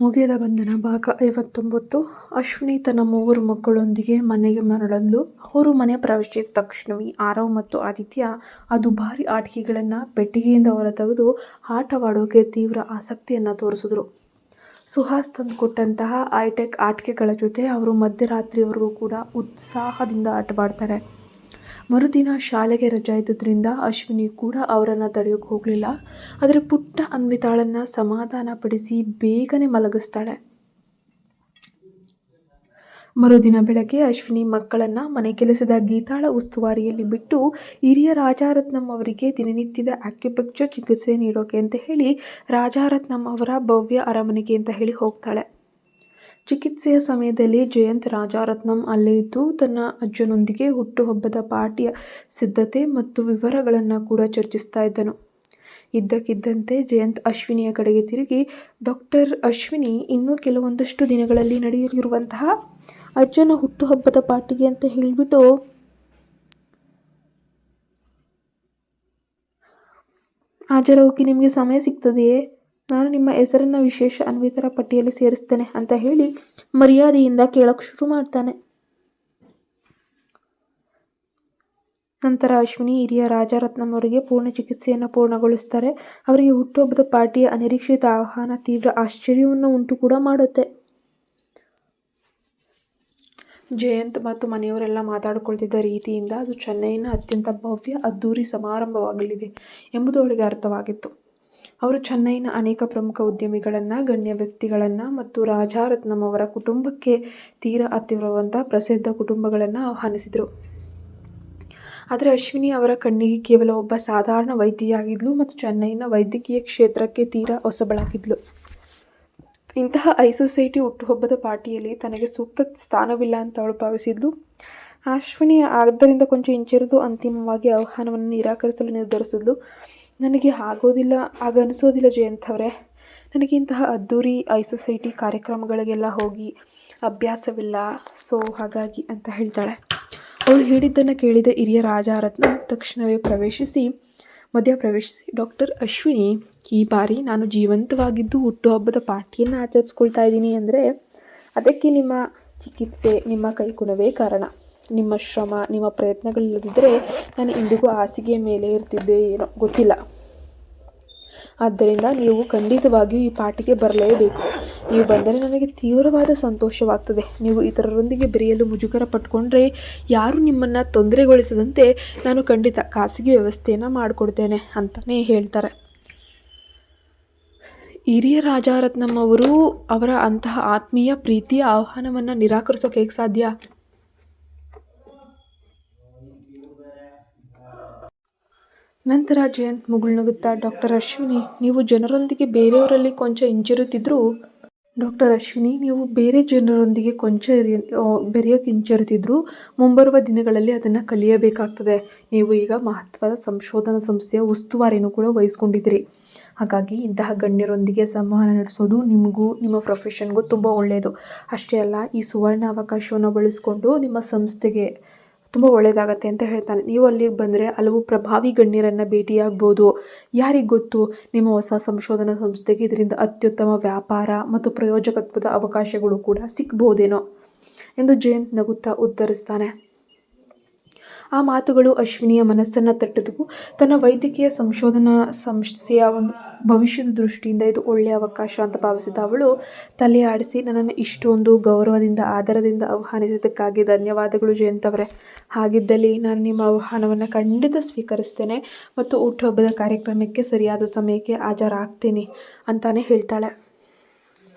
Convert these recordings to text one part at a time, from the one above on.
ಮುಗಿಯದ ಬಂಧನ ಭಾಗ 59. ಅಶ್ವಿನಿ ತನ್ನ 3 ಮಕ್ಕಳೊಂದಿಗೆ ಮನೆಗೆ ಮರಳಲು ಅವರು ಮನೆ ಪ್ರವೇಶಿಸಿದ ತಕ್ಷಣವೇ ಆರವ್ ಮತ್ತು ಆದಿತ್ಯ ಆ ದುಬಾರಿ ಆಟಿಕೆಗಳನ್ನು ಪೆಟ್ಟಿಗೆಯಿಂದ ಹೊರತೆಗೆದು ಆಟವಾಡೋಕೆ ತೀವ್ರ ಆಸಕ್ತಿಯನ್ನು ತೋರಿಸಿದ್ರು. ಸುಹಾಸ್ ತಂದುಕೊಟ್ಟಂತಹ ಹೈಟೆಕ್ ಆಟಿಕೆಗಳ ಜೊತೆ ಅವರು ಮಧ್ಯರಾತ್ರಿಯವರೆಗೂ ಕೂಡ ಉತ್ಸಾಹದಿಂದ ಆಟವಾಡ್ತಾರೆ. ಮರುದಿನ ಶಾಲೆಗೆ ರಜೆ ಇದ್ದಿದ್ದರಿಂದ ಅಶ್ವಿನಿ ಕೂಡ ಅವರನ್ನು ತಡೆಯೋಕೆ ಹೋಗಲಿಲ್ಲ. ಆದರೆ ಪುಟ್ಟ ಅನ್ವಿತಾಳನ್ನು ಸಮಾಧಾನ ಪಡಿಸಿ ಬೇಗನೆ ಮಲಗಿಸ್ತಾಳೆ. ಮರುದಿನ ಬೆಳಗ್ಗೆ ಅಶ್ವಿನಿ ಮಕ್ಕಳನ್ನು ಮನೆ ಕೆಲಸದ ಗೀತಾಳ ಉಸ್ತುವಾರಿಯಲ್ಲಿ ಬಿಟ್ಟು ಹಿರಿಯ ರಾಜಾರತ್ನಂ ಅವರಿಗೆ ದಿನನಿತ್ಯದ ಆಕ್ಯುಪಂಕ್ಚರ್ ಚಿಕಿತ್ಸೆ ನೀಡೋಕೆ ಅಂತ ಹೇಳಿ ರಾಜಾರತ್ನಂ ಅವರ ಭವ್ಯ ಅರಮನೆಗೆ ಅಂತ ಹೇಳಿ ಹೋಗ್ತಾಳೆ. ಚಿಕಿತ್ಸೆಯ ಸಮಯದಲ್ಲಿ ಜಯಂತ್ ರಾಜಾರತ್ನಂ ಅಲ್ಲೇ ಇದ್ದು ತನ್ನ ಅಜ್ಜನೊಂದಿಗೆ ಹುಟ್ಟುಹಬ್ಬದ ಪಾರ್ಟಿಯ ಸಿದ್ಧತೆ ಮತ್ತು ವಿವರಗಳನ್ನು ಕೂಡ ಚರ್ಚಿಸ್ತಾ ಇದ್ದನು. ಇದ್ದಕ್ಕಿದ್ದಂತೆ ಜಯಂತ್ ಅಶ್ವಿನಿಯ ಕಡೆಗೆ ತಿರುಗಿ, ಡಾಕ್ಟರ್ ಅಶ್ವಿನಿ, ಇನ್ನೂ ಕೆಲವೊಂದಷ್ಟು ದಿನಗಳಲ್ಲಿ ನಡೆಯಲಿರುವಂತಹ ಅಜ್ಜನ ಹುಟ್ಟುಹಬ್ಬದ ಪಾರ್ಟಿಗೆ ಅಂತ ಹೇಳಿಬಿಟ್ಟು ಹಾಜರಾಗೋಕೆ ನಿಮಗೆ ಸಮಯ ಸಿಗ್ತದೆಯೇ? ನಾನು ನಿಮ್ಮ ಹೆಸರನ್ನು ವಿಶೇಷ ಅನ್ವಿತರ ಪಟ್ಟಿಯಲ್ಲಿ ಸೇರಿಸ್ತೇನೆ ಅಂತ ಹೇಳಿ ಮರ್ಯಾದೆಯಿಂದ ಕೇಳೋಕ್ಕೆ ಶುರು ಮಾಡ್ತಾನೆ. ನಂತರ ಅಶ್ವಿನಿ ಹಿರಿಯ ರಾಜಾರತ್ನಂ ಅವರಿಗೆ ಪೂರ್ಣ ಚಿಕಿತ್ಸೆಯನ್ನು ಪೂರ್ಣಗೊಳಿಸ್ತಾರೆ. ಅವರಿಗೆ ಹುಟ್ಟುಹಬ್ಬದ ಪಾರ್ಟಿಯ ಅನಿರೀಕ್ಷಿತ ಆಹ್ವಾನ ತೀವ್ರ ಆಶ್ಚರ್ಯವನ್ನು ಉಂಟು ಕೂಡ ಮಾಡುತ್ತೆ. ಜಯಂತ್ ಮತ್ತು ಮನೆಯವರೆಲ್ಲ ಮಾತಾಡಿಕೊಳ್ತಿದ್ದ ರೀತಿಯಿಂದ ಅದು ಚೆನ್ನೈನ ಅತ್ಯಂತ ಭವ್ಯ ಅದ್ದೂರಿ ಸಮಾರಂಭವಾಗಲಿದೆ ಎಂಬುದು ಅವಳಿಗೆ ಅರ್ಥವಾಗಿತ್ತು. ಅವರು ಚೆನ್ನೈನ ಅನೇಕ ಪ್ರಮುಖ ಉದ್ಯಮಿಗಳನ್ನು, ಗಣ್ಯ ವ್ಯಕ್ತಿಗಳನ್ನು ಮತ್ತು ರಾಜಾರತ್ನಂ ಅವರ ಕುಟುಂಬಕ್ಕೆ ತೀರಾ ಹತ್ತಿರವಂಥ ಪ್ರಸಿದ್ಧ ಕುಟುಂಬಗಳನ್ನು ಆಹ್ವಾನಿಸಿದರು. ಆದರೆ ಅಶ್ವಿನಿ ಅವರ ಕಣ್ಣಿಗೆ ಕೇವಲ ಒಬ್ಬ ಸಾಧಾರಣ ವೈದ್ಯೆಯಾಗಿದ್ಲು ಮತ್ತು ಚೆನ್ನೈನ ವೈದ್ಯಕೀಯ ಕ್ಷೇತ್ರಕ್ಕೆ ತೀರಾ ಹೊಸಬಳಾಗಿದ್ಲು. ಇಂತಹ ಹೈ ಸೊಸೈಟಿ ಹುಟ್ಟುಹಬ್ಬದ ಪಾರ್ಟಿಯಲ್ಲಿ ತನಗೆ ಸೂಕ್ತ ಸ್ಥಾನವಿಲ್ಲ ಅಂತ ಅವಳು ಭಾವಿಸಿದ್ಲು. ಅಶ್ವಿನಿ ಆದ್ದರಿಂದ ಕೊಂಚ ಹಿಂಜರಿದು ಅಂತಿಮವಾಗಿ ಆಹ್ವಾನವನ್ನು ನಿರಾಕರಿಸಲು ನಿರ್ಧರಿಸಿದ್ಲು. ನನಗೆ ಹಾಗನಿಸೋದಿಲ್ಲ ಜಯಂತ್ ಅವರೇ, ನನಗೆ ಇಂತಹ ಅದ್ದೂರಿ ಹೈ ಸೊಸೈಟಿ ಕಾರ್ಯಕ್ರಮಗಳಿಗೆಲ್ಲ ಹೋಗಿ ಅಭ್ಯಾಸವಿಲ್ಲ, ಸೊ ಹಾಗಾಗಿ ಅಂತ ಹೇಳ್ತಾಳೆ. ಅವಳು ಹೇಳಿದ್ದನ್ನು ಕೇಳಿದ ಹಿರಿಯ ರಾಜಾರತ್ನ ತಕ್ಷಣವೇ ಮಧ್ಯಪ್ರವೇಶಿಸಿ, ಡಾಕ್ಟರ್ ಅಶ್ವಿನಿ, ಈ ಬಾರಿ ನಾನು ಜೀವಂತವಾಗಿದ್ದು ಹುಟ್ಟುಹಬ್ಬದ ಪಾರ್ಟಿಯನ್ನು ಆಚರಿಸ್ಕೊಳ್ತಾ ಇದ್ದೀನಿ ಅಂದರೆ ಅದಕ್ಕೆ ನಿಮ್ಮ ಚಿಕಿತ್ಸೆ, ನಿಮ್ಮ ಕೈಗುಣವೇ ಕಾರಣ. ನಿಮ್ಮ ಶ್ರಮ, ನಿಮ್ಮ ಪ್ರಯತ್ನಗಳಿಲ್ಲದಿದ್ದರೆ ನಾನು ಇಂದಿಗೂ ಹಾಸಿಗೆಯ ಮೇಲೆ ಇರ್ತಿದ್ದೆ ಏನೋ ಗೊತ್ತಿಲ್ಲ. ಆದ್ದರಿಂದ ನೀವು ಖಂಡಿತವಾಗಿಯೂ ಈ ಪಾರ್ಟಿಗೆ ಬರಲೇಬೇಕು. ನೀವು ಬಂದರೆ ನನಗೆ ತೀವ್ರವಾದ ಸಂತೋಷವಾಗ್ತದೆ. ನೀವು ಇತರರೊಂದಿಗೆ ಬೆರೆಯಲು ಮುಜುಗರ ಪಟ್ಕೊಂಡ್ರೆ ಯಾರೂ ನಿಮ್ಮನ್ನು ತೊಂದರೆಗೊಳಿಸದಂತೆ ನಾನು ಖಂಡಿತ ಖಾಸಗಿ ವ್ಯವಸ್ಥೆಯನ್ನು ಮಾಡಿಕೊಡ್ತೇನೆ ಅಂತಲೇ ಹೇಳ್ತಾರೆ. ಹಿರಿಯ ರಾಜಾರತ್ನಂ ಅವರು ಅವರ ಅಂತಹ ಆತ್ಮೀಯ ಪ್ರೀತಿಯ ಆಹ್ವಾನವನ್ನು ನಿರಾಕರಿಸೋಕೆ ಹೇಗೆ ಸಾಧ್ಯ? ನಂತರ ಜಯಂತ್ ಮುಗುಳ್ನಗುತ್ತಾ, ಡಾಕ್ಟರ್ ಅಶ್ವಿನಿ, ನೀವು ಜನರೊಂದಿಗೆ ಬೇರೆಯವರಲ್ಲಿ ಕೊಂಚ ಹಿಂಜರಿತಿದ್ರು ಡಾಕ್ಟರ್ ಅಶ್ವಿನಿ, ನೀವು ಬೇರೆ ಜನರೊಂದಿಗೆ ಕೊಂಚ ಬೆರೆಯೋಕೆ ಹಿಂಜರಿತಿದ್ರು ಮುಂಬರುವ ದಿನಗಳಲ್ಲಿ ಅದನ್ನು ಕಲಿಯಬೇಕಾಗ್ತದೆ. ನೀವು ಈಗ ಮಹತ್ವದ ಸಂಶೋಧನಾ ಸಂಸ್ಥೆಯ ಉಸ್ತುವಾರಿನೂ ಕೂಡ ವಹಿಸ್ಕೊಂಡಿದ್ದೀರಿ. ಹಾಗಾಗಿ ಇಂತಹ ಗಣ್ಯರೊಂದಿಗೆ ಸಂವಹನ ನಡೆಸೋದು ನಿಮಗೂ ನಿಮ್ಮ ಪ್ರೊಫೆಷನ್ಗೂ ತುಂಬ ಒಳ್ಳೆಯದು. ಅಷ್ಟೇ ಅಲ್ಲ, ಈ ಸುವರ್ಣ ಅವಕಾಶವನ್ನು ಬಳಸ್ಕೊಂಡು ನಿಮ್ಮ ಸಂಸ್ಥೆಗೆ ತುಂಬ ಒಳ್ಳೆಯದಾಗತ್ತೆ ಅಂತ ಹೇಳ್ತಾನೆ. ನೀವು ಅಲ್ಲಿಗೆ ಬಂದರೆ ಹಲವು ಪ್ರಭಾವಿ ಗಣ್ಯರನ್ನು ಭೇಟಿಯಾಗ್ಬೋದು. ಯಾರಿಗೆ ಗೊತ್ತು, ನಿಮ್ಮ ಹೊಸ ಸಂಶೋಧನಾ ಸಂಸ್ಥೆಗೆ ಇದರಿಂದ ಅತ್ಯುತ್ತಮ ವ್ಯಾಪಾರ ಮತ್ತು ಪ್ರಯೋಜಕತ್ವದ ಅವಕಾಶಗಳು ಕೂಡ ಸಿಗ್ಬೋದೇನೋ ಎಂದು ಜಯಂತ್ ನಗುತ್ತಾ ಉತ್ತರಿಸ್ತಾನೆ. ಆ ಮಾತುಗಳು ಅಶ್ವಿನಿಯ ಮನಸ್ಸನ್ನು ತಟ್ಟಿದವು. ತನ್ನ ವೈದ್ಯಕೀಯ ಸಂಶೋಧನಾ ಸಂಸ್ಥೆಯ ಭವಿಷ್ಯದ ದೃಷ್ಟಿಯಿಂದ ಇದು ಒಳ್ಳೆಯ ಅವಕಾಶ ಅಂತ ಭಾವಿಸಿದ ಅವಳು ತಲೆ ಆಡಿಸಿ, ನನ್ನನ್ನು ಇಷ್ಟೊಂದು ಗೌರವದಿಂದ ಆದರದಿಂದ ಆಹ್ವಾನಿಸಿದ್ದಕ್ಕಾಗಿ ಧನ್ಯವಾದಗಳು ಜಯಂತ್ ಅವರೇ. ಹಾಗಿದ್ದಲ್ಲಿ ನಾನು ನಿಮ್ಮ ಆಹ್ವಾನವನ್ನು ಖಂಡಿತ ಸ್ವೀಕರಿಸ್ತೇನೆ ಮತ್ತು ಹುಟ್ಟುಹಬ್ಬದ ಕಾರ್ಯಕ್ರಮಕ್ಕೆ ಸರಿಯಾದ ಸಮಯಕ್ಕೆ ಹಾಜರಾಗ್ತೀನಿ ಅಂತಾನೆ ಹೇಳ್ತಾಳೆ.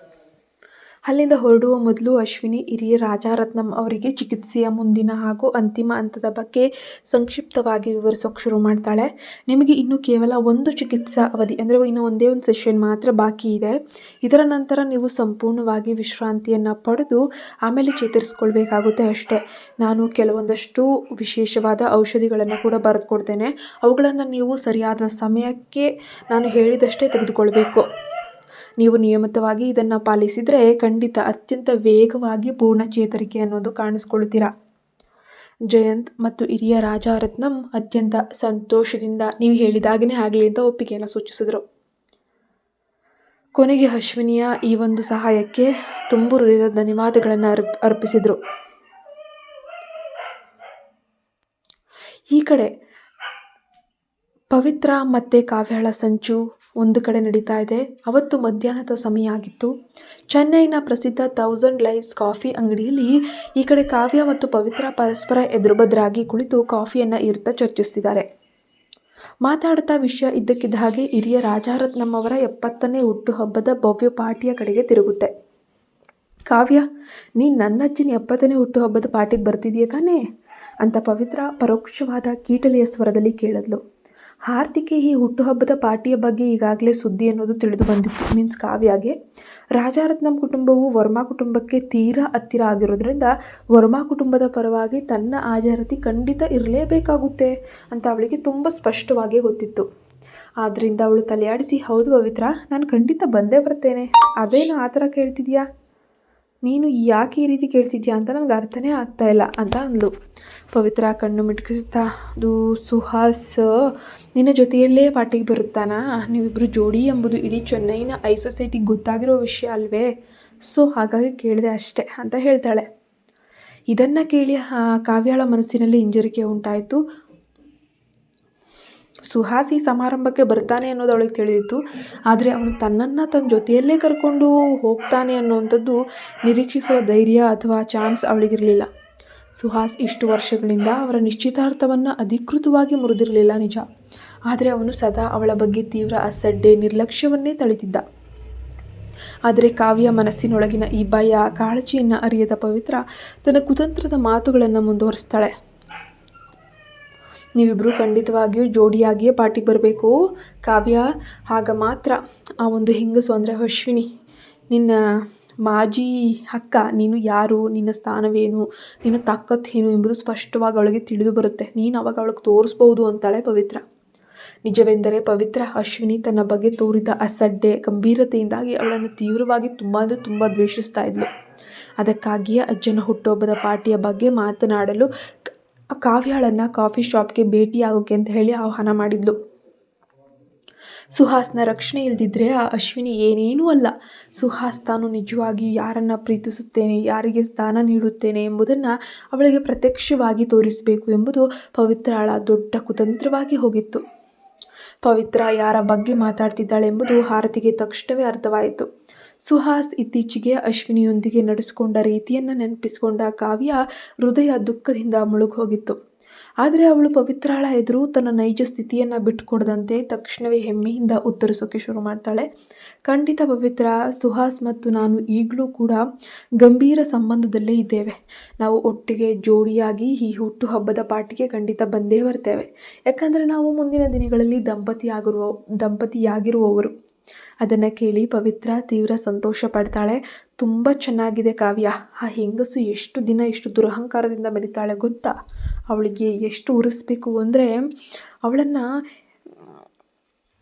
ಅಲ್ಲಿಂದ ಹೊರಡುವ ಮೊದಲು ಅಶ್ವಿನಿ ಹಿರಿಯ ರಾಜಾರತ್ನಂ ಅವರಿಗೆ ಚಿಕಿತ್ಸೆಯ ಮುಂದಿನ ಹಾಗೂ ಅಂತಿಮ ಹಂತದ ಬಗ್ಗೆ ಸಂಕ್ಷಿಪ್ತವಾಗಿ ವಿವರಿಸೋಕೆ ಶುರು ಮಾಡ್ತಾಳೆ. ನಿಮಗೆ ಇನ್ನೂ ಕೇವಲ ಒಂದು ಚಿಕಿತ್ಸಾ ಅವಧಿ ಅಂದರೆ ಇನ್ನು ಒಂದೇ ಒಂದು ಸೆಷನ್ ಮಾತ್ರ ಬಾಕಿ ಇದೆ. ಇದರ ನಂತರ ನೀವು ಸಂಪೂರ್ಣವಾಗಿ ವಿಶ್ರಾಂತಿಯನ್ನು ಪಡೆದು ಆಮೇಲೆ ಚೇತರಿಸ್ಕೊಳ್ಬೇಕಾಗುತ್ತೆ ಅಷ್ಟೇ. ನಾನು ಕೆಲವೊಂದಷ್ಟು ವಿಶೇಷವಾದ ಔಷಧಿಗಳನ್ನು ಕೂಡ ಬರೆದುಕೊಡ್ತೇನೆ. ಅವುಗಳನ್ನು ನೀವು ಸರಿಯಾದ ಸಮಯಕ್ಕೆ ನಾನು ಹೇಳಿದಷ್ಟೇ ತೆಗೆದುಕೊಳ್ಬೇಕು. ನೀವು ನಿಯಮಿತವಾಗಿ ಇದನ್ನು ಪಾಲಿಸಿದರೆ ಖಂಡಿತ ಅತ್ಯಂತ ವೇಗವಾಗಿ ಪೂರ್ಣ ಚೇತರಿಕೆ ಅನ್ನೋದು ಕಾಣಿಸ್ಕೊಳ್ತೀರಾ. ಜಯಂತ್ ಮತ್ತು ಹಿರಿಯ ರಾಜಾರತ್ನಂ ಅತ್ಯಂತ ಸಂತೋಷದಿಂದ ನೀವು ಹೇಳಿದಾಗನೇ ಆಗಲಿ ಅಂತ ಒಪ್ಪಿಗೆಯನ್ನು ಸೂಚಿಸಿದರು. ಕೊನೆಗೆ ಅಶ್ವಿನಿಯ ಈ ಒಂದು ಸಹಾಯಕ್ಕೆ ತುಂಬು ಹೃದಯದ ಧನ್ಯವಾದಗಳನ್ನು ಅರ್ಪಿಸಿದರು. ಈ ಕಡೆ ಪವಿತ್ರ ಮತ್ತು ಕಾವ್ಯಳ ಸಂಚು ಒಂದು ಕಡೆ ನಡೀತಾ ಇದೆ. ಅವತ್ತು ಮಧ್ಯಾಹ್ನದ ಸಮಯ ಆಗಿತ್ತು. ಚೆನ್ನೈನ ಪ್ರಸಿದ್ಧ 1000 ಲೈವ್ಸ್ ಕಾಫಿ ಅಂಗಡಿಯಲ್ಲಿ ಈ ಕಡೆ ಕಾವ್ಯ ಮತ್ತು ಪವಿತ್ರ ಪರಸ್ಪರ ಎದುರುಬದ್ರಾಗಿ ಕುಳಿತು ಕಾಫಿಯನ್ನು ಇರ್ತಾ ಚರ್ಚಿಸ್ತಿದ್ದಾರೆ. ಮಾತಾಡ್ತಾ ವಿಷಯ ಇದ್ದಕ್ಕಿದ್ದ ಹಾಗೆ ಹಿರಿಯ ರಾಜಾರತ್ನಂ ಅವರ 70ನೇ ಹುಟ್ಟುಹಬ್ಬದ ಭವ್ಯ ಪಾರ್ಟಿಯ ಕಡೆಗೆ ತಿರುಗುತ್ತೆ. ಕಾವ್ಯ, ನೀನು ನನ್ನ ಅಜ್ಜಿನ 70ನೇ ಹುಟ್ಟುಹಬ್ಬದ ಪಾರ್ಟಿಗೆ ಬರ್ತಿದೀಯ ತಾನೇ ಅಂತ ಪವಿತ್ರ ಪರೋಕ್ಷವಾದ ಕೀಟಲೆಯ ಸ್ವರದಲ್ಲಿ ಕೇಳಿದ್ಲು. ಆರ್ತಿಗೆ ಈ ಹುಟ್ಟುಹಬ್ಬದ ಪಾರ್ಟಿಯ ಬಗ್ಗೆ ಈಗಾಗಲೇ ಸುದ್ದಿ ಅನ್ನೋದು ತಿಳಿದು ಬಂದಿತ್ತು. ಮೀನ್ಸ್ ಕಾವ್ಯಗೆ ರಾಜಾರತ್ನಂ ಕುಟುಂಬವು ವರ್ಮಾ ಕುಟುಂಬಕ್ಕೆ ತೀರಾ ಹತ್ತಿರ ಆಗಿರೋದ್ರಿಂದ ವರ್ಮಾ ಕುಟುಂಬದ ಪರವಾಗಿ ತನ್ನ ಹಾಜರಾತಿ ಖಂಡಿತ ಇರಲೇಬೇಕಾಗುತ್ತೆ ಅಂತ ಅವಳಿಗೆ ತುಂಬ ಸ್ಪಷ್ಟವಾಗಿ ಗೊತ್ತಿತ್ತು. ಆದ್ದರಿಂದ ಅವಳು ತಲೆಯಾಡಿಸಿ, ಹೌದು ಪವಿತ್ರ, ನಾನು ಖಂಡಿತ ಬಂದೇ ಬರ್ತೇನೆ. ಅದೇನು ಆ ಥರ ಕೇಳ್ತಿದ್ಯಾ? ನೀನು ಯಾಕೆ ಈ ರೀತಿ ಕೇಳ್ತಿದ್ಯಾ ಅಂತ ನನಗೆ ಅರ್ಥನೇ ಆಗ್ತಾ ಇಲ್ಲ ಅಂತ ಅಂದ್ಲು. ಪವಿತ್ರ ಕಣ್ಣು ಮಿಟುಕಿಸ್ತಾ, ಅದು ಸುಹಾಸ್ ನಿನ್ನ ಜೊತೆಯಲ್ಲೇ ಪಾರ್ಟಿಗೆ ಬರುತ್ತಾನಾ? ನೀವಿಬ್ಬರು ಜೋಡಿ ಎಂಬುದು ಇಡೀ ಚೆನ್ನೈನ ಐ ಸೊಸೈಟಿಗೆ ಗೊತ್ತಾಗಿರೋ ವಿಷಯ ಅಲ್ವೇ? ಸೊ ಹಾಗಾಗಿ ಕೇಳಿದೆ ಅಷ್ಟೇ ಅಂತ ಹೇಳ್ತಾಳೆ. ಇದನ್ನು ಕೇಳಿ ಕಾವ್ಯಳ ಮನಸ್ಸಿನಲ್ಲಿ ಹಿಂಜರಿಕೆ ಉಂಟಾಯಿತು. ಸುಹಾಸ್ ಈ ಸಮಾರಂಭಕ್ಕೆ ಬರ್ತಾನೆ ಅನ್ನೋದು ಅವಳಿಗೆ ತಿಳಿದಿತ್ತು. ಆದರೆ ಅವನು ತನ್ನನ್ನು ತನ್ನ ಜೊತೆಯಲ್ಲೇ ಕರ್ಕೊಂಡು ಹೋಗ್ತಾನೆ ಅನ್ನೋವಂಥದ್ದು ನಿರೀಕ್ಷಿಸುವ ಧೈರ್ಯ ಅಥವಾ ಚಾನ್ಸ್ ಅವಳಿಗಿರಲಿಲ್ಲ. ಸುಹಾಸ್ ಇಷ್ಟು ವರ್ಷಗಳಿಂದ ಅವರ ನಿಶ್ಚಿತಾರ್ಥವನ್ನು ಅಧಿಕೃತವಾಗಿ ಮುರಿದಿರಲಿಲ್ಲ ನಿಜ. ಆದರೆ ಅವನು ಸದಾ ಅವಳ ಬಗ್ಗೆ ತೀವ್ರ ಅಸಡ್ಡೆ, ನಿರ್ಲಕ್ಷ್ಯವನ್ನೇ ತಳಿತಿದ್ದ. ಆದರೆ ಕಾವ್ಯ ಮನಸ್ಸಿನೊಳಗಿನ ಈ ಭಯ, ಕಾಳಜಿಯನ್ನು ಅರಿಯದ ಪವಿತ್ರ ತನ್ನ ಕುತಂತ್ರದ ಮಾತುಗಳನ್ನು ಮುಂದುವರಿಸ್ತಾಳೆ. ನೀವಿಬ್ಬರು ಖಂಡಿತವಾಗಿಯೂ ಜೋಡಿಯಾಗಿಯೇ ಪಾರ್ಟಿಗೆ ಬರಬೇಕು ಕಾವ್ಯ. ಆಗ ಮಾತ್ರ ಆ ಒಂದು ಹೆಂಗಸು ಅಂದರೆ ಅಶ್ವಿನಿ, ನಿನ್ನ ಮಾಜಿ ಅಕ್ಕ, ನೀನು ಯಾರು, ನಿನ್ನ ಸ್ಥಾನವೇನು, ನಿನ್ನ ತಾಕತ್ತೇನು ಎಂಬುದು ಸ್ಪಷ್ಟವಾಗಿ ಅವಳಿಗೆ ತಿಳಿದು ಬರುತ್ತೆ. ನೀನು ಅವಾಗ ಅವಳಿಗೆ ತೋರಿಸ್ಬೋದು ಅಂತಾಳೆ ಪವಿತ್ರ. ನಿಜವೆಂದರೆ ಪವಿತ್ರ ಅಶ್ವಿನಿ ತನ್ನ ಬಗ್ಗೆ ತೋರಿದ ಅಸಡ್ಡೆ, ಗಂಭೀರತೆಯಿಂದಾಗಿ ಅವಳನ್ನು ತೀವ್ರವಾಗಿ ತುಂಬ ದ್ವೇಷಿಸ್ತಾ ಇದ್ಲು. ಅದಕ್ಕಾಗಿಯೇ ಅಜ್ಜನ ಹುಟ್ಟುಹಬ್ಬದ ಪಾರ್ಟಿಯ ಬಗ್ಗೆ ಮಾತನಾಡಲು ಕಾವ್ಯಳನ್ನು ಕಾಫಿ ಶಾಪ್ಗೆ ಭೇಟಿಯಾಗೋಕೆ ಅಂತ ಹೇಳಿ ಆಹ್ವಾನ ಮಾಡಿದ್ಲು. ಸುಹಾಸ್ನ ರಕ್ಷಣೆ ಇಲ್ದಿದ್ರೆ ಆ ಅಶ್ವಿನಿ ಏನೇನೂ ಅಲ್ಲ. ಸುಹಾಸ್ ತಾನು ನಿಜವಾಗಿಯೂ ಯಾರನ್ನು ಪ್ರೀತಿಸುತ್ತೇನೆ, ಯಾರಿಗೆ ಸ್ಥಾನ ನೀಡುತ್ತೇನೆ ಎಂಬುದನ್ನು ಅವಳಿಗೆ ಪ್ರತ್ಯಕ್ಷವಾಗಿ ತೋರಿಸಬೇಕು ಎಂಬುದು ಪವಿತ್ರಳ ದೊಡ್ಡ ಕುತಂತ್ರವಾಗಿ ಹೋಗಿತ್ತು. ಪವಿತ್ರ ಯಾರ ಬಗ್ಗೆ ಮಾತಾಡ್ತಿದ್ದಾಳೆ ಎಂಬುದು ಆರತಿಗೆ ತಕ್ಷಣವೇ ಅರ್ಥವಾಯಿತು. ಸುಹಾಸ್ ಇತ್ತೀಚೆಗೆ ಅಶ್ವಿನಿಯೊಂದಿಗೆ ನಡೆಸಿಕೊಂಡ ರೀತಿಯನ್ನು ನೆನಪಿಸಿಕೊಂಡ ಕಾವ್ಯ ಹೃದಯ ದುಃಖದಿಂದ ಮುಳುಗೋಗಿತ್ತು. ಆದರೆ ಅವಳು ಪವಿತ್ರಳ ಎದುರು ತನ್ನ ನೈಜ ಸ್ಥಿತಿಯನ್ನು ಬಿಟ್ಟುಕೊಡದಂತೆ ತಕ್ಷಣವೇ ಹೆಮ್ಮೆಯಿಂದ ಉತ್ತರಿಸೋಕೆ ಶುರು ಮಾಡ್ತಾಳೆ. ಖಂಡಿತ ಪವಿತ್ರ, ಸುಹಾಸ್ ಮತ್ತು ನಾನು ಈಗಲೂ ಕೂಡ ಗಂಭೀರ ಸಂಬಂಧದಲ್ಲೇ ಇದ್ದೇವೆ. ನಾವು ಒಟ್ಟಿಗೆ ಜೋಡಿಯಾಗಿ ಈ ಹುಟ್ಟುಹಬ್ಬದ ಪಾರ್ಟಿಗೆ ಖಂಡಿತ ಬಂದೇ ಬರ್ತೇವೆ. ಯಾಕಂದರೆ ನಾವು ಮುಂದಿನ ದಿನಗಳಲ್ಲಿ ದಂಪತಿಯಾಗಿರುವವರು. ಅದನ್ನು ಕೇಳಿ ಪವಿತ್ರ ತೀವ್ರ ಸಂತೋಷ ಪಡ್ತಾಳೆ. ತುಂಬ ಚೆನ್ನಾಗಿದೆ ಕಾವ್ಯ. ಆ ಹೆಂಗಸು ಎಷ್ಟು ದಿನ ಎಷ್ಟು ದುರಹಂಕಾರದಿಂದ ಮೆರಿತಾಳೆ ಗೊತ್ತಾ? ಅವಳಿಗೆ ಎಷ್ಟು ಉರಿಸ್ಬೇಕು ಅಂದರೆ ಅವಳನ್ನು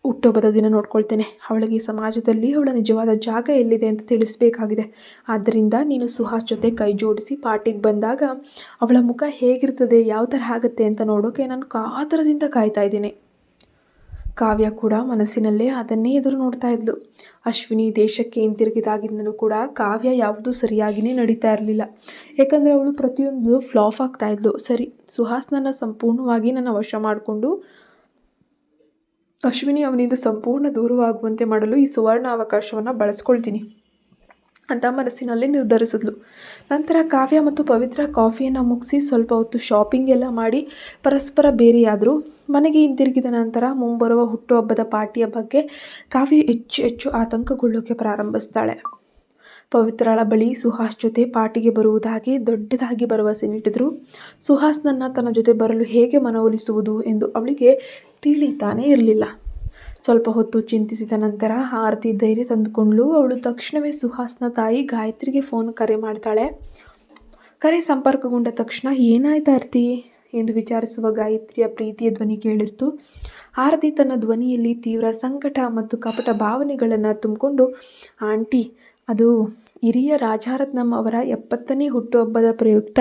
ಹುಟ್ಟುಹಬ್ಬದ ದಿನ ನೋಡ್ಕೊಳ್ತೇನೆ. ಅವಳಿಗೆ ಸಮಾಜದಲ್ಲಿ ಅವಳ ನಿಜವಾದ ಜಾಗ ಎಲ್ಲಿದೆ ಅಂತ ತಿಳಿಸ್ಬೇಕಾಗಿದೆ. ಆದ್ದರಿಂದ ನೀನು ಸುಹಾಸ್ ಜೊತೆ ಕೈ ಜೋಡಿಸಿ ಪಾರ್ಟಿಗೆ ಬಂದಾಗ ಅವಳ ಮುಖ ಹೇಗಿರ್ತದೆ, ಯಾವ ಥರ ಆಗುತ್ತೆ ಅಂತ ನೋಡೋಕೆ ನಾನು ಕಾತರದಿಂದ ಕಾಯ್ತಾ ಇದ್ದೀನಿ. ಕಾವ್ಯ ಕೂಡ ಮನಸ್ಸಿನಲ್ಲೇ ಅದನ್ನೇ ಎದುರು ನೋಡ್ತಾ ಇದ್ಲು. ಅಶ್ವಿನಿ ದೇಶಕ್ಕೆ ಹಿಂತಿರುಗಿದಾಗಿಂದಲೂ ಕೂಡ ಕಾವ್ಯ ಯಾವುದೂ ಸರಿಯಾಗಿಯೇ ನಡೀತಾ ಇರಲಿಲ್ಲ. ಯಾಕಂದರೆ ಅವಳು ಪ್ರತಿಯೊಂದು ಫ್ಲಾಪ್ ಆಗ್ತಾ ಇದ್ಲು. ಸರಿ, ಸುಹಾಸ್ನನ್ನು ಸಂಪೂರ್ಣವಾಗಿ ನನ್ನ ವಶ ಮಾಡಿಕೊಂಡು ಅಶ್ವಿನಿ ಅವನಿಂದ ಸಂಪೂರ್ಣ ದೂರವಾಗುವಂತೆ ಮಾಡಲು ಈ ಸುವರ್ಣ ಅವಕಾಶವನ್ನು ಬಳಸ್ಕೊಳ್ತೀನಿ ಅಂತ ಮನಸ್ಸಿನಲ್ಲಿ ನಿರ್ಧರಿಸಿದ್ಲು. ನಂತರ ಕಾವ್ಯ ಮತ್ತು ಪವಿತ್ರ ಕಾಫಿಯನ್ನು ಮುಗಿಸಿ ಸ್ವಲ್ಪ ಹೊತ್ತು ಶಾಪಿಂಗ್ ಎಲ್ಲ ಮಾಡಿ ಪರಸ್ಪರ ಬೇರೆಯಾದರು. ಮನೆಗೆ ಹಿಂತಿರುಗಿದ ನಂತರ ಮುಂಬರುವ ಹುಟ್ಟುಹಬ್ಬದ ಪಾರ್ಟಿಯ ಬಗ್ಗೆ ಕಾವ್ಯ ಹೆಚ್ಚು ಆತಂಕಗೊಳ್ಳೋಕೆ ಪ್ರಾರಂಭಿಸ್ತಾಳೆ. ಪವಿತ್ರಳ ಬಳಿ ಸುಹಾಸ್ ಜೊತೆ ಪಾರ್ಟಿಗೆ ಬರುವುದಾಗಿ ದೊಡ್ಡದಾಗಿ ಭರವಸೆ ನೀಡಿದ್ರು. ಸುಹಾಸ್ನನ್ನು ತನ್ನ ಜೊತೆ ಬರಲು ಹೇಗೆ ಮನವೊಲಿಸುವುದು ಎಂದು ಅವಳಿಗೆ ತಿಳಿತಾನೇ ಇರಲಿಲ್ಲ. ಸ್ವಲ್ಪ ಹೊತ್ತು ಚಿಂತಿಸಿದ ನಂತರ ಆರತಿ ಧೈರ್ಯ ತಂದುಕೊಂಡ್ಳು. ಅವಳು ತಕ್ಷಣವೇ ಸುಹಾಸ್ನ ತಾಯಿ ಗಾಯತ್ರಿಗೆ ಕರೆ ಮಾಡ್ತಾಳೆ. ಕರೆ ಸಂಪರ್ಕಗೊಂಡ ತಕ್ಷಣ ಏನಾಯ್ತು ಆರತಿ ಎಂದು ವಿಚಾರಿಸುವ ಗಾಯತ್ರಿಯ ಪ್ರೀತಿಯ ಧ್ವನಿ ಕೇಳಿಸ್ತು. ಆರತಿ ತನ್ನ ಧ್ವನಿಯಲ್ಲಿ ತೀವ್ರ ಸಂಕಟ ಮತ್ತು ಕಪಟ ಭಾವನೆಗಳನ್ನು ತುಂಬಿಕೊಂಡು, ಆಂಟಿ, ಅದು ಹಿರಿಯ ರಾಜಾರತ್ನಂ ಅವರ 70ನೇ ಹುಟ್ಟುಹಬ್ಬದ ಪ್ರಯುಕ್ತ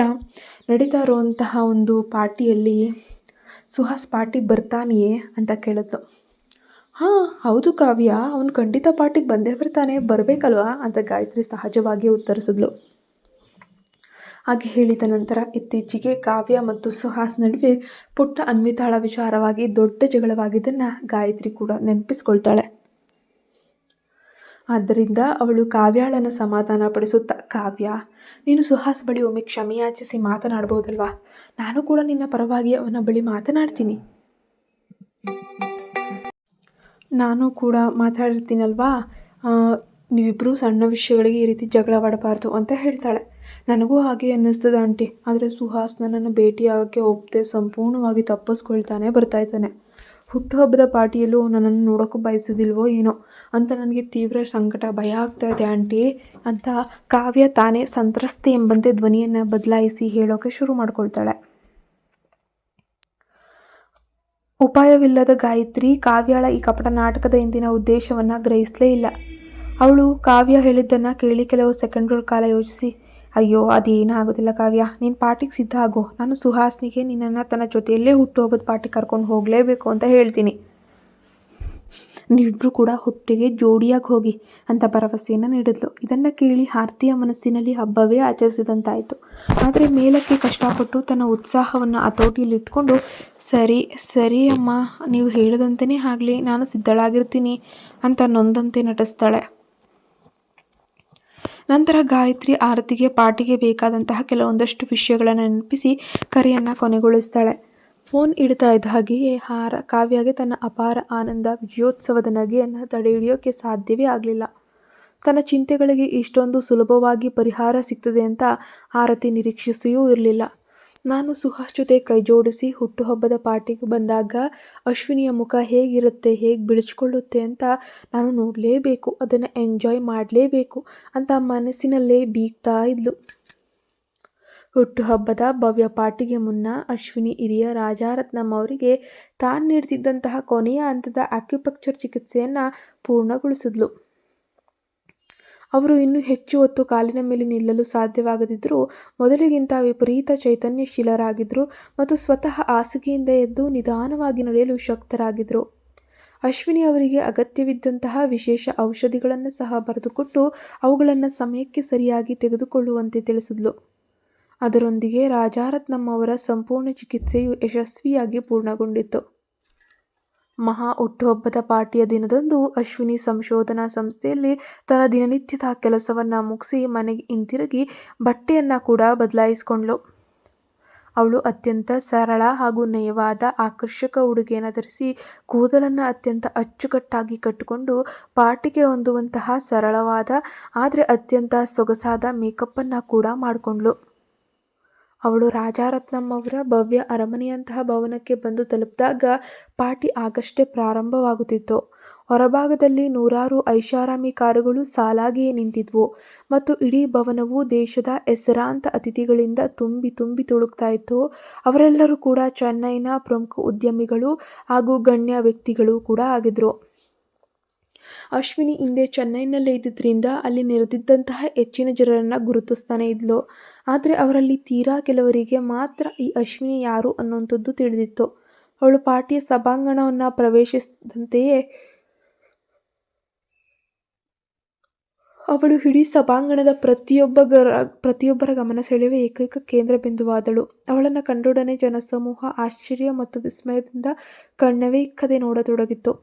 ನಡೀತಾ ಇರುವಂತಹ ಒಂದು ಪಾರ್ಟಿಯಲ್ಲಿ ಸುಹಾಸ್ ಪಾರ್ಟಿಗೆ ಬರ್ತಾನೆಯೇ ಅಂತ ಕೇಳಿದ್ಲು. ಹಾಂ, ಹೌದು ಕಾವ್ಯ. ಅವನು ಖಂಡಿತ ಪಾರ್ಟಿಗೆ ಬಂದೇ ಬರ್ತಾನೆ, ಬರಬೇಕಲ್ವಾ ಅಂತ ಗಾಯತ್ರಿ ಸಹಜವಾಗಿ ಉತ್ತರಿಸಿದ್ಲು. ಹಾಗೆ ಹೇಳಿದ ನಂತರ ಇತ್ತೀಚೆಗೆ ಕಾವ್ಯ ಮತ್ತು ಸುಹಾಸ್ ನಡುವೆ ಪುಟ್ಟ ಅನ್ವಿತಾಳ ವಿಚಾರವಾಗಿ ದೊಡ್ಡ ಜಗಳವಾಗಿದ್ದನ್ನು ಗಾಯತ್ರಿ ಕೂಡ ನೆನಪಿಸ್ಕೊಳ್ತಾಳೆ. ಆದ್ದರಿಂದ ಅವಳು ಕಾವ್ಯಾಳನ್ನು ಸಮಾಧಾನ ಪಡಿಸುತ್ತಾ, ಕಾವ್ಯ, ನೀನು ಸುಹಾಸ್ ಬಳಿ ಒಮ್ಮೆ ಕ್ಷಮೆಯಾಚಿಸಿ ಮಾತನಾಡ್ಬೋದಲ್ವಾ? ನಾನು ಕೂಡ ನಿನ್ನ ಪರವಾಗಿ ಅವನ ಬಳಿ ಮಾತನಾಡ್ತೀನಿ. ನಾನು ಕೂಡ ಮಾತಾಡಿರ್ತೀನಲ್ವಾ, ನೀವಿಬ್ಬರೂ ಸಣ್ಣ ವಿಷಯಗಳಿಗೆ ಈ ರೀತಿ ಜಗಳವಾಡಬಾರ್ದು ಅಂತ ಹೇಳ್ತಾಳೆ. ನನಗೂ ಹಾಗೆ ಅನ್ನಿಸ್ತದೆ ಆಂಟಿ, ಆದರೆ ಸುಹಾಸ್ ನನ್ನನ್ನು ಭೇಟಿಯಾಗೋಕ್ಕೆ ಒಪ್ಪದೆ ಸಂಪೂರ್ಣವಾಗಿ ತಪ್ಪಿಸ್ಕೊಳ್ತಾನೆ ಬರ್ತಾಯಿದ್ದಾನೆ. ಹುಟ್ಟುಹಬ್ಬದ ಪಾರ್ಟಿಯಲ್ಲೂ ನನ್ನನ್ನು ನೋಡೋಕ್ಕೂ ಬಯಸೋದಿಲ್ವೋ ಏನೋ ಅಂತ ನನಗೆ ತೀವ್ರ ಸಂಕಟ, ಭಯ ಆಗ್ತಾ ಇದೆ ಆಂಟಿ ಅಂತ ಕಾವ್ಯ ತಾನೇ ಸಂತ್ರಸ್ತೆ ಎಂಬಂತೆ ಧ್ವನಿಯನ್ನು ಬದಲಾಯಿಸಿ ಹೇಳೋಕ್ಕೆ ಶುರು ಮಾಡ್ಕೊಳ್ತಾಳೆ. ಉಪಾಯವಿಲ್ಲದ ಗಾಯತ್ರಿ ಕಾವ್ಯಾಳ ಈ ಕಪಟ ನಾಟಕದ ಹಿಂದಿನ ಉದ್ದೇಶವನ್ನು ಗ್ರಹಿಸಲೇ ಇಲ್ಲ. ಅವಳು ಕಾವ್ಯ ಹೇಳಿದ್ದನ್ನು ಕೇಳಿ ಕೆಲವು ಸೆಕೆಂಡ್ಗಳ ಕಾಲ ಯೋಚಿಸಿ, ಅಯ್ಯೋ ಅದೇನೂ ಆಗೋದಿಲ್ಲ ಕಾವ್ಯ, ನೀನು ಪಾರ್ಟಿಗೆ ಸಿದ್ಧ ಆಗೋ. ನಾನು ಸುಹಾಸ್ನಿಗೆ ನಿನ್ನನ್ನು ತನ್ನ ಜೊತೆಯಲ್ಲೇ ಹುಟ್ಟುಹಬ್ಬದ ಪಾರ್ಟಿ ಕರ್ಕೊಂಡು ಹೋಗಲೇಬೇಕು ಅಂತ ಹೇಳ್ತೀನಿ. ನೀವಿಬ್ಬರು ಕೂಡ ಒಟ್ಟಿಗೆ ಜೋಡಿಯಾಗಿ ಹೋಗಿ ಅಂತ ಭರವಸೆಯನ್ನು ನೀಡಿದ್ಲು. ಇದನ್ನು ಕೇಳಿ ಆರತಿಯ ಮನಸ್ಸಿನಲ್ಲಿ ಹಬ್ಬವೇ ಆಚರಿಸಿದಂತಾಯಿತು. ಆದರೆ ಮೇಲಕ್ಕೆ ಕಷ್ಟಪಟ್ಟು ತನ್ನ ಉತ್ಸಾಹವನ್ನು ಹತೋಟಿಯಲ್ಲಿಟ್ಕೊಂಡು, ಸರಿ ಸರಿ ಅಮ್ಮ, ನೀವು ಹೇಳಿದಂತೆಯೇ ಆಗಲಿ, ನಾನು ಸಿದ್ಧಳಾಗಿರ್ತೀನಿ ಅಂತ ನೊಂದಂತೆ ನಟಿಸ್ತಾಳೆ. ನಂತರ ಗಾಯತ್ರಿ ಆರತಿಗೆ ಪಾರ್ಟಿಗೆ ಬೇಕಾದಂತಹ ಕೆಲವೊಂದಷ್ಟು ವಿಷಯಗಳನ್ನು ನೆನಪಿಸಿ ಕರೆಯನ್ನು ಕೊನೆಗೊಳಿಸ್ತಾಳೆ. ಫೋನ್ ಇಡ್ತಾ ಇದ್ದ ಹಾಗೆಯೇ ಕಾವ್ಯಗೆ ತನ್ನ ಅಪಾರ ಆನಂದ, ವಿಜಯೋತ್ಸವದ ನಗೆಯನ್ನು ತಡೆಹಿಡಿಯೋಕ್ಕೆ ಸಾಧ್ಯವೇ ಆಗಲಿಲ್ಲ. ತನ್ನ ಚಿಂತೆಗಳಿಗೆ ಇಷ್ಟೊಂದು ಸುಲಭವಾಗಿ ಪರಿಹಾರ ಸಿಗ್ತದೆ ಅಂತ ಆರತಿ ನಿರೀಕ್ಷಿಸಿಯೂ ಇರಲಿಲ್ಲ. ನಾನು ಸುಹಾಸ್ ಜೊತೆ ಕೈ ಜೋಡಿಸಿ ಹುಟ್ಟುಹಬ್ಬದ ಪಾರ್ಟಿಗೆ ಬಂದಾಗ ಅಶ್ವಿನಿಯ ಮುಖ ಹೇಗಿರುತ್ತೆ, ಹೇಗೆ ಬಿಳಿಸ್ಕೊಳ್ಳುತ್ತೆ ಅಂತ ನಾನು ನೋಡಲೇಬೇಕು, ಅದನ್ನು ಎಂಜಾಯ್ ಮಾಡಲೇಬೇಕು ಅಂತ ಮನಸ್ಸಿನಲ್ಲೇ ಬೀಗ್ತಾ ಇದ್ಲು. ಹುಟ್ಟುಹಬ್ಬದ ಭವ್ಯ ಪಾರ್ಟಿಗೆ ಮುನ್ನ ಅಶ್ವಿನಿ ಹಿರಿಯ ರಾಜಾರತ್ನಂ ಅವರಿಗೆ ತಾನು ನೀಡ್ತಿದ್ದಂತಹ ಕೊನೆಯ ಹಂತದ ಆಕ್ಯುಪಂಕ್ಚರ್ ಚಿಕಿತ್ಸೆಯನ್ನು ಪೂರ್ಣಗೊಳಿಸಿದ್ಲು. ಅವರು ಇನ್ನೂ ಹೆಚ್ಚು ಹೊತ್ತು ಕಾಲಿನ ಮೇಲೆ ನಿಲ್ಲಲು ಸಾಧ್ಯವಾಗದಿದ್ದರೂ ಮೊದಲಿಗಿಂತ ವಿಪರೀತ ಚೈತನ್ಯಶೀಲರಾಗಿದ್ದರು ಮತ್ತು ಸ್ವತಃ ಹಾಸಿಗೆಯಿಂದ ಎದ್ದು ನಿಧಾನವಾಗಿ ನಡೆಯಲು ಶಕ್ತರಾಗಿದ್ದರು. ಅಶ್ವಿನಿ ಅವರಿಗೆ ಅಗತ್ಯವಿದ್ದಂತಹ ವಿಶೇಷ ಔಷಧಿಗಳನ್ನು ಸಹ ಬರೆದುಕೊಟ್ಟು ಅವುಗಳನ್ನು ಸಮಯಕ್ಕೆ ಸರಿಯಾಗಿ ತೆಗೆದುಕೊಳ್ಳುವಂತೆ ತಿಳಿಸಿದ್ಲು. ಅದರೊಂದಿಗೆ ರಾಜಾರತ್ನಂ ಅವರ ಸಂಪೂರ್ಣ ಚಿಕಿತ್ಸೆಯು ಯಶಸ್ವಿಯಾಗಿ ಪೂರ್ಣಗೊಂಡಿತ್ತು. ಮಹಾ ಹುಟ್ಟುಹಬ್ಬದ ಪಾರ್ಟಿಯ ದಿನದಂದು ಅಶ್ವಿನಿ ಸಂಶೋಧನಾ ಸಂಸ್ಥೆಯಲ್ಲಿ ತನ್ನ ದಿನನಿತ್ಯದ ಕೆಲಸವನ್ನು ಮುಗಿಸಿ ಮನೆಗೆ ಹಿಂತಿರುಗಿ ಬಟ್ಟೆಯನ್ನು ಕೂಡ ಬದಲಾಯಿಸಿಕೊಂಡ್ಳು. ಅವಳು ಅತ್ಯಂತ ಸರಳ ಹಾಗೂ ನಯವಾದ ಆಕರ್ಷಕ ಉಡುಗೆಯನ್ನು ಧರಿಸಿ ಕೂದಲನ್ನು ಅತ್ಯಂತ ಅಚ್ಚುಕಟ್ಟಾಗಿ ಕಟ್ಟಿಕೊಂಡು ಪಾರ್ಟಿಗೆ ಹೊಂದುವಂತಹ ಸರಳವಾದ ಆದರೆ ಅತ್ಯಂತ ಸೊಗಸಾದ ಮೇಕಪ್ಪನ್ನು ಕೂಡ ಮಾಡಿಕೊಂಡ್ಳು. ಅವಳು ರಾಜಾರತ್ನಂ ಅವರ ಭವ್ಯ ಅರಮನೆಯಂತಹ ಭವನಕ್ಕೆ ಬಂದು ತಲುಪಿದಾಗ ಪಾರ್ಟಿ ಆಗಷ್ಟೇ ಪ್ರಾರಂಭವಾಗುತ್ತಿತ್ತು. ಹೊರಭಾಗದಲ್ಲಿ ನೂರಾರು ಐಷಾರಾಮಿ ಕಾರುಗಳು ಸಾಲಾಗಿಯೇ ನಿಂತಿದ್ವು ಮತ್ತು ಇಡೀ ಭವನವು ದೇಶದ ಹೆಸರಾಂತ ಅತಿಥಿಗಳಿಂದ ತುಂಬಿ ತುಂಬಿ ತುಳುಕ್ತಾ ಇತ್ತು. ಅವರೆಲ್ಲರೂ ಕೂಡ ಚೆನ್ನೈನ ಪ್ರಮುಖ ಉದ್ಯಮಿಗಳು ಹಾಗೂ ಗಣ್ಯ ವ್ಯಕ್ತಿಗಳು ಕೂಡ ಆಗಿದ್ರು. ಅಶ್ವಿನಿ ಹಿಂದೆ ಚೆನ್ನೈನಲ್ಲೇ ಇದ್ದಿದ್ದರಿಂದ ಅಲ್ಲಿ ನೆರೆದಿದ್ದಂತಹ ಹೆಚ್ಚಿನ ಜನರನ್ನು ಗುರುತಿಸ್ತಾನೆ ಇದ್ಲು. ಆದರೆ ಅವರಲ್ಲಿ ತೀರಾ ಕೆಲವರಿಗೆ ಮಾತ್ರ ಈ ಅಶ್ವಿನಿ ಯಾರು ಅನ್ನುವಂಥದ್ದು ತಿಳಿದಿತ್ತು. ಅವಳು ಪಾರ್ಟಿಯ ಸಭಾಂಗಣವನ್ನು ಪ್ರವೇಶಿಸಿದಂತೆಯೇ ಅವಳು ಇಡೀ ಸಭಾಂಗಣದ ಪ್ರತಿಯೊಬ್ಬರ ಗಮನ ಸೆಳೆಯುವ ಏಕೈಕ ಕೇಂದ್ರ ಬಿಂದುವಾದಳು. ಅವಳನ್ನು ಕಂಡೊಡನೆ ಜನಸಮೂಹ ಆಶ್ಚರ್ಯ ಮತ್ತು ವಿಸ್ಮಯದಿಂದ ಕಣ್ಣವೇ ಇಕ್ಕದೆ ನೋಡತೊಡಗಿತ್ತು.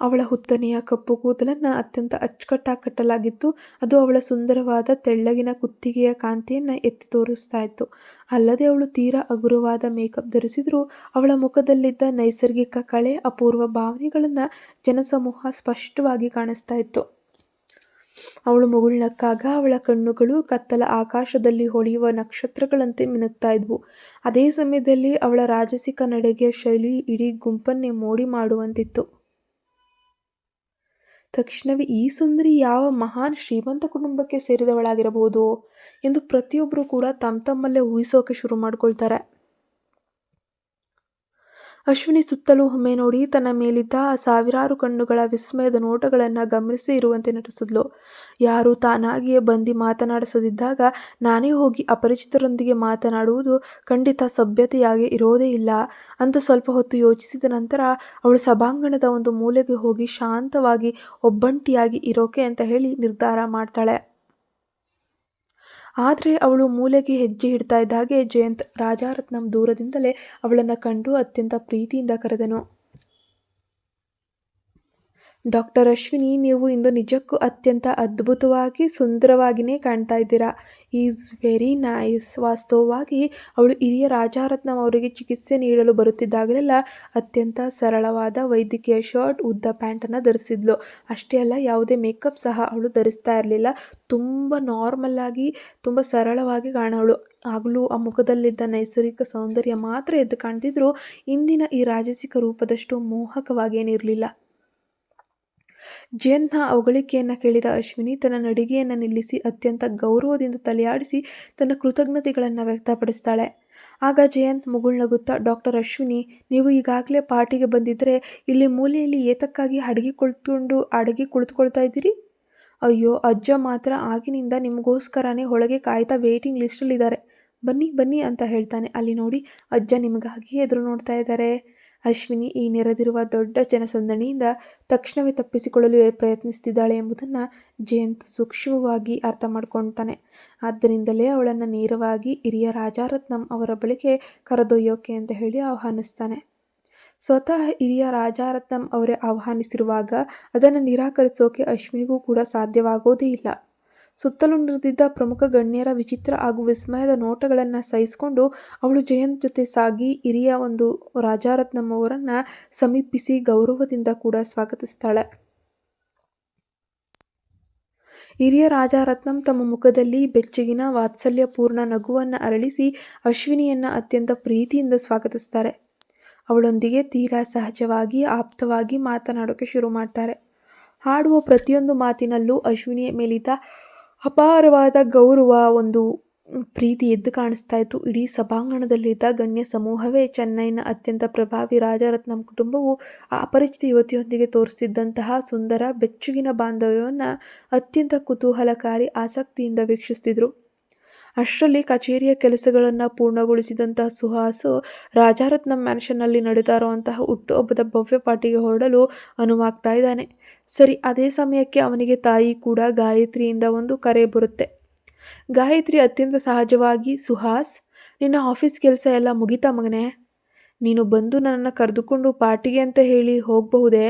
ಅವಳ ಉದ್ದನೆಯ ಕಪ್ಪು ಕೂದಲನ್ನು ಅತ್ಯಂತ ಅಚ್ಚುಕಟ್ಟಾಗಿ ಕಟ್ಟಲಾಗಿತ್ತು. ಅದು ಅವಳ ಸುಂದರವಾದ ತೆಳ್ಳಗಿನ ಕುತ್ತಿಗೆಯ ಕಾಂತಿಯನ್ನು ಎತ್ತಿ ತೋರಿಸ್ತಾ ಇತ್ತು. ಅಲ್ಲದೆ ಅವಳು ತೀರಾ ಹಗುರವಾದ ಮೇಕಪ್ ಧರಿಸಿದರೂ ಅವಳ ಮುಖದಲ್ಲಿದ್ದ ನೈಸರ್ಗಿಕ ಕಳೆ, ಅಪೂರ್ವ ಭಾವನೆಗಳನ್ನು ಜನಸಮೂಹ ಸ್ಪಷ್ಟವಾಗಿ ಕಾಣಿಸ್ತಾ ಇತ್ತು. ಅವಳು ಮುಗುಳ್ನಕ್ಕಾಗ ಅವಳ ಕಣ್ಣುಗಳು ಕತ್ತಲ ಆಕಾಶದಲ್ಲಿ ಹೊಳೆಯುವ ನಕ್ಷತ್ರಗಳಂತೆ ಮಿನುಗ್ತಾ ಇದ್ವು. ಅದೇ ಸಮಯದಲ್ಲಿ ಅವಳ ರಾಜಸಿಕ ನಡೆಗೆಯ ಶೈಲಿ ಇಡೀ ಗುಂಪನ್ನೇ ಮೋಡಿ ಮಾಡುವಂತಿತ್ತು. ತಕ್ಷಣವೇ ಈ ಸುಂದರಿ ಯಾವ ಮಹಾನ್ ಶ್ರೀಮಂತ ಕುಟುಂಬಕ್ಕೆ ಸೇರಿದವಳಾಗಿರಬಹುದು ಎಂದು ಪ್ರತಿಯೊಬ್ಬರೂ ಕೂಡ ತಮ್ಮಲ್ಲೇ ಊಹಿಸೋಕೆ ಶುರು ಮಾಡ್ಕೊಳ್ತಾರೆ. ಅಶ್ವಿನಿ ಸುತ್ತಲೂ ಒಮ್ಮೆ ನೋಡಿ ತನ್ನ ಮೇಲಿದ್ದ ಆ ಸಾವಿರಾರು ಕಣ್ಣುಗಳ ವಿಸ್ಮಯದ ನೋಟಗಳನ್ನು ಗಮನಿಸಿ ಇರುವಂತೆ ನಟಿಸಿದ್ಲು. ಯಾರು ತಾನಾಗಿಯೇ ಬಂದು ಮಾತನಾಡಿಸದಿದ್ದಾಗ ನಾನೇ ಹೋಗಿ ಅಪರಿಚಿತರೊಂದಿಗೆ ಮಾತನಾಡುವುದು ಖಂಡಿತ ಸಭ್ಯತೆಯಾಗಿ ಇರೋದೇ ಇಲ್ಲ ಅಂತ ಸ್ವಲ್ಪ ಹೊತ್ತು ಯೋಚಿಸಿದ ನಂತರ ಅವಳು ಸಭಾಂಗಣದ ಒಂದು ಮೂಲೆಗೆ ಹೋಗಿ ಶಾಂತವಾಗಿ ಒಬ್ಬಂಟಿಯಾಗಿ ಇರೋಕೆ ಅಂತ ಹೇಳಿ ನಿರ್ಧಾರ ಮಾಡ್ತಾಳೆ. ಆದರೆ ಅವಳು ಮೂಲೆಗೆ ಹೆಜ್ಜೆ ಇಡ್ತಾ ಇದ್ದ ಹಾಗೆ ಜಯಂತ್ ರಾಜಾರತ್ನಂ ದೂರದಿಂದಲೇ ಅವಳನ್ನು ಕಂಡು ಅತ್ಯಂತ ಪ್ರೀತಿಯಿಂದ ಕರೆದನು. ಡಾಕ್ಟರ್ ಅಶ್ವಿನಿ, ನೀವು ಇಂದು ನಿಜಕ್ಕೂ ಅತ್ಯಂತ ಅದ್ಭುತವಾಗಿ ಸುಂದರವಾಗಿಯೇ ಕಾಣ್ತಾ ಇದ್ದೀರಾ. Is very nice. ವಾಸ್ತವವಾಗಿ ಅವಳು ಹಿರಿಯ ರಾಜಾರತ್ನಂ ಅವರಿಗೆ ಚಿಕಿತ್ಸೆ ನೀಡಲು ಬರುತ್ತಿದ್ದಾಗಲೆಲ್ಲ ಅತ್ಯಂತ ಸರಳವಾದ ವೈದ್ಯಕೀಯ ಶರ್ಟ್, ಉದ್ದ ಪ್ಯಾಂಟನ್ನು ಧರಿಸಿದ್ಲು. ಅಷ್ಟೇ ಅಲ್ಲ, ಯಾವುದೇ ಮೇಕಪ್ ಸಹ ಅವಳು ಧರಿಸ್ತಾ ಇರಲಿಲ್ಲ. ತುಂಬ ನಾರ್ಮಲ್ ಆಗಿ ತುಂಬ ಸರಳವಾಗಿ ಕಾಣೋಳು. ಆಗಲೂ ಆ ಮುಖದಲ್ಲಿದ್ದ ನೈಸರ್ಗಿಕ ಸೌಂದರ್ಯ ಮಾತ್ರ ಎದ್ದು ಕಾಣ್ತಿದ್ರು. ಇಂದಿನ ಈ ರಾಜಸಿಕ ರೂಪದಷ್ಟು ಮೋಹಕವಾಗೇನಿರಲಿಲ್ಲ. ಜಯಂತ್ನ ಹೊಗಳಿಕೆಯನ್ನು ಕೇಳಿದ ಅಶ್ವಿನಿ ತನ್ನ ನಡಿಗೆಯನ್ನು ನಿಲ್ಲಿಸಿ ಅತ್ಯಂತ ಗೌರವದಿಂದ ತಲೆಯಾಡಿಸಿ ತನ್ನ ಕೃತಜ್ಞತೆಗಳನ್ನು ವ್ಯಕ್ತಪಡಿಸ್ತಾಳೆ. ಆಗ ಜಯಂತ್ ಮುಗುಳ್ನಗುತ್ತಾ, ಡಾಕ್ಟರ್ ಅಶ್ವಿನಿ, ನೀವು ಈಗಾಗಲೇ ಪಾರ್ಟಿಗೆ ಬಂದಿದ್ದರೆ ಇಲ್ಲಿ ಮೂಲೆಯಲ್ಲಿ ಏತಕ್ಕಾಗಿ ಅಡಗಿ ಕುಳಿತುಕೊಳ್ತಾ ಇದ್ದೀರಿ? ಅಯ್ಯೋ, ಅಜ್ಜ ಮಾತ್ರ ಆಗಿನಿಂದ ನಿಮಗೋಸ್ಕರನೇ ಒಳಗೆ ಕಾಯ್ತಾ ವೇಟಿಂಗ್ ಲಿಸ್ಟಲ್ಲಿದ್ದಾರೆ. ಬನ್ನಿ ಬನ್ನಿ ಅಂತ ಹೇಳ್ತಾನೆ. ಅಲ್ಲಿ ನೋಡಿ, ಅಜ್ಜ ನಿಮಗಾಗಿ ಎದುರು ನೋಡ್ತಾ ಇದ್ದಾರೆ. ಅಶ್ವಿನಿ ಈ ನೆರೆದಿರುವ ದೊಡ್ಡ ಜನಸಂದಣಿಯಿಂದ ತಕ್ಷಣವೇ ತಪ್ಪಿಸಿಕೊಳ್ಳಲು ಪ್ರಯತ್ನಿಸ್ತಿದ್ದಾಳೆ ಎಂಬುದನ್ನು ಜಯಂತ್ ಸೂಕ್ಷ್ಮವಾಗಿ ಅರ್ಥ ಮಾಡ್ಕೊಳ್ತಾನೆ. ಆದ್ದರಿಂದಲೇ ಅವಳನ್ನು ನೇರವಾಗಿ ಹಿರಿಯ ರಾಜಾರತ್ನಂ ಅವರ ಬಳಿಗೆ ಕರೆದೊಯ್ಯೋಕೆ ಅಂತ ಹೇಳಿ ಆಹ್ವಾನಿಸ್ತಾನೆ. ಸ್ವತಃ ಹಿರಿಯ ರಾಜಾರತ್ನಂ ಅವರೇ ಆಹ್ವಾನಿಸಿರುವಾಗ ಅದನ್ನು ನಿರಾಕರಿಸೋಕೆ ಅಶ್ವಿನಿಗೂ ಕೂಡ ಸಾಧ್ಯವಾಗೋದೇ ಇಲ್ಲ. ಸುತ್ತಲೂ ನಿಂತಿದ್ದ ಪ್ರಮುಖ ಗಣ್ಯರ ವಿಚಿತ್ರ ಹಾಗೂ ವಿಸ್ಮಯದ ನೋಟಗಳನ್ನು ಸಹಿಸಿಕೊಂಡು ಅವಳು ಜಯಂತ್ ಜೊತೆ ಸಾಗಿ ಹಿರಿಯ ಒಂದು ರಾಜಾರತ್ನಂ ಅವರನ್ನು ಸಮೀಪಿಸಿ ಗೌರವದಿಂದ ಕೂಡ ಸ್ವಾಗತಿಸ್ತಾಳೆ. ಹಿರಿಯ ರಾಜಾರತ್ನಂ ತಮ್ಮ ಮುಖದಲ್ಲಿ ಬೆಚ್ಚಗಿನ ವಾತ್ಸಲ್ಯಪೂರ್ಣ ನಗುವನ್ನು ಅರಳಿಸಿ ಅಶ್ವಿನಿಯನ್ನು ಅತ್ಯಂತ ಪ್ರೀತಿಯಿಂದ ಸ್ವಾಗತಿಸ್ತಾರೆ. ಅವಳೊಂದಿಗೆ ತೀರಾ ಸಹಜವಾಗಿ ಆಪ್ತವಾಗಿ ಮಾತನಾಡೋಕೆ ಶುರು ಮಾಡ್ತಾರೆ. ಹಾಡುವ ಪ್ರತಿಯೊಂದು ಮಾತಿನಲ್ಲೂ ಅಶ್ವಿನಿಯ ಮೇಲಿದ್ದ ಅಪಾರವಾದ ಗೌರವ, ಒಂದು ಪ್ರೀತಿ ಎದ್ದು ಕಾಣಿಸ್ತಾ ಇತ್ತು. ಇಡೀ ಸಭಾಂಗಣದಲ್ಲಿದ್ದ ಗಣ್ಯ ಸಮೂಹವೇ ಚೆನ್ನೈನ ಅತ್ಯಂತ ಪ್ರಭಾವಿ ರಾಜಾರತ್ನಂ ಕುಟುಂಬವು ಆ ಅಪರಿಚಿತ ಯುವತಿಯೊಂದಿಗೆ ತೋರಿಸ್ತಿದ್ದಂತಹ ಸುಂದರ ಬೆಚ್ಚಗಿನ ಬಾಂಧವ್ಯವನ್ನು ಅತ್ಯಂತ ಕುತೂಹಲಕಾರಿ ಆಸಕ್ತಿಯಿಂದ ವೀಕ್ಷಿಸ್ತಿದ್ರು. ಅಷ್ಟರಲ್ಲಿ ಕಚೇರಿಯ ಕೆಲಸಗಳನ್ನು ಪೂರ್ಣಗೊಳಿಸಿದಂತಹ ಸುಹಾಸ್ ರಾಜಾರತ್ನಂ ಮ್ಯಾನ್ಷನ್ನಲ್ಲಿ ನಡೀತಾ ಇರುವಂತಹ ಹುಟ್ಟುಹಬ್ಬದ ಭವ್ಯ ಪಾರ್ಟಿಗೆ ಹೊರಡಲು ಅನುವಾಗ್ತಾ ಇದ್ದಾನೆ. ಸರಿ ಅದೇ ಸಮಯಕ್ಕೆ ಅವನಿಗೆ ತಾಯಿ ಕೂಡ ಗಾಯತ್ರಿಯಿಂದ ಒಂದು ಕರೆ ಬರುತ್ತೆ. ಗಾಯತ್ರಿ ಅತ್ಯಂತ ಸಹಜವಾಗಿ, ಸುಹಾಸ್, ನಿನ್ನ ಆಫೀಸ್ ಕೆಲಸ ಎಲ್ಲ ಮುಗಿತಾ ಮಗನೇ? ನೀನು ಬಂದು ನನ್ನನ್ನು ಕರೆದುಕೊಂಡು ಪಾರ್ಟಿಗೆ ಅಂತ ಹೇಳಿ ಹೋಗಬಹುದೇ?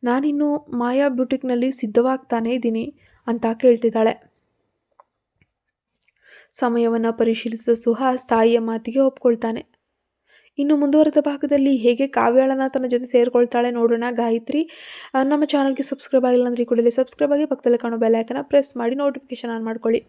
ನಾನಿನ್ನು ಮಾಯಾ ಬ್ಯೂಟಿಕ್ನಲ್ಲಿ ಸಿದ್ಧವಾಗ್ತಾನೇ ಇದ್ದೀನಿ ಅಂತ ಕೇಳ್ತಿದ್ದಾಳೆ. ಸಮಯವನ್ನು ಪರಿಶೀಲಿಸಿದ ಸುಹಾಸ್ ತಾಯಿಯ ಮಾತಿಗೆ ಒಪ್ಕೊಳ್ತಾನೆ. ಇನ್ನು ಮುಂದುವರೆದ ಭಾಗದಲ್ಲಿ ಹೇಗೆ ಕಾವ್ಯಾಳನ ತನ್ನ ಜೊತೆ ಸೇರಿಕೊಳ್ತಾಳೆ ನೋಡೋಣ. ಗಾಯತ್ರಿ ನಮ್ಮ ಚಾನಲ್ಗೆ ಸಬ್ಸ್ಕ್ರೈಬ್ ಆಗಿಲ್ಲ ಅಂದರೆ ಕೂಡಲೇ ಸಬ್ಸ್ಕ್ರೈಬ್ ಆಗಿ ಪಕ್ಕದಲ್ಲಿ ಕಾಣೋ ಬೆಲ್ ಐಕಾನ್ ಪ್ರೆಸ್ ಮಾಡಿ ನೋಟಿಫಿಕೇಶನ್ ಆನ್ ಮಾಡ್ಕೊಳ್ಳಿ.